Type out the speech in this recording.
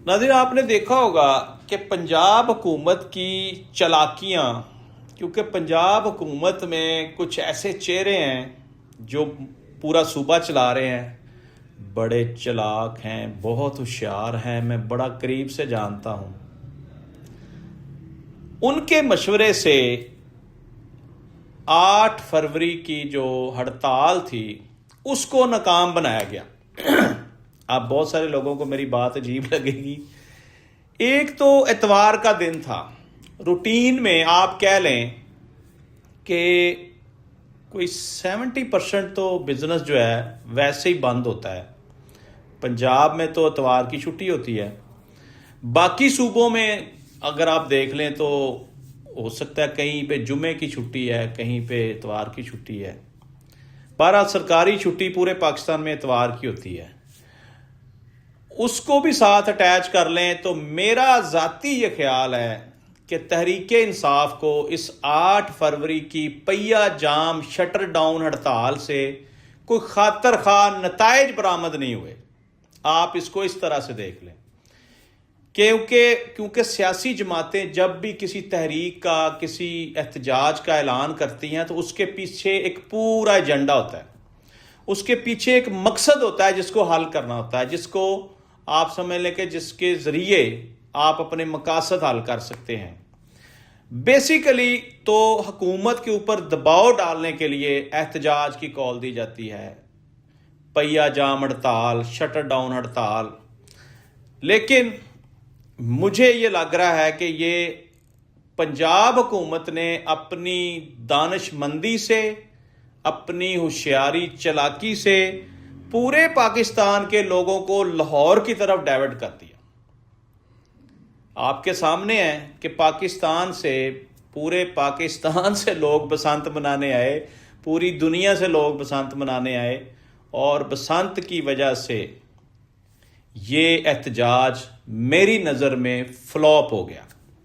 नाज़रीन, आपने देखा होगा कि पंजाब हुकूमत की चालाकियाँ, क्योंकि पंजाब हुकूमत में कुछ ऐसे चेहरे हैं जो पूरा सूबा चला रहे हैं, बड़े चालाक हैं, बहुत होशियार हैं, मैं बड़ा करीब से जानता हूँ। उनके मशवरे से 8 फरवरी की जो हड़ताल थी उसको नाकाम बनाया गया। अब बहुत सारे लोगों को मेरी बात अजीब लगेगी। एक तो इतवार का दिन था, रूटीन में आप कह लें कि कोई 70% तो बिजनेस जो है वैसे ही बंद होता है। पंजाब में तो इतवार की छुट्टी होती है, बाकी सूबों में अगर आप देख लें तो हो सकता है कहीं पे जुमे की छुट्टी है, कहीं पे इतवार की छुट्टी है। बहरहाल सरकारी छुट्टी पूरे पाकिस्तान में इतवार की होती है, उसको भी साथ अटैच कर लें तो मेरा ज़ाती ये ख्याल है कि तहरीके इंसाफ को इस 8 फरवरी की पहिया जाम शटर डाउन हड़ताल से कोई खातर खा नताइज बरामद नहीं हुए। आप इसको इस तरह से देख लें क्योंकि सियासी जमातें जब भी किसी तहरीक का, किसी एहतजाज का ऐलान करती हैं तो उसके पीछे एक पूरा एजेंडा होता है, उसके पीछे एक मकसद होता है जिसको हल करना होता है, जिसको आप समझ लें कि जिसके ज़रिए आप अपने मकासद हल कर सकते हैं। बेसिकली तो हुकूमत के ऊपर दबाव डालने के लिए एहतजाज की कॉल दी जाती है, पहिया जाम हड़ताल, शटर डाउन हड़ताल। लेकिन मुझे ये लग रहा है कि ये पंजाब हुकूमत ने अपनी दानिशमंदी से, अपनी होशियारी चालाकी से पूरे पाकिस्तान के लोगों को लाहौर की तरफ डाइवर्ट कर दिया। आपके सामने है कि पूरे पाकिस्तान से लोग बसंत मनाने आए, पूरी दुनिया से लोग बसंत मनाने आए, और बसंत की वजह से ये एहतजाज मेरी नज़र में फ्लॉप हो गया।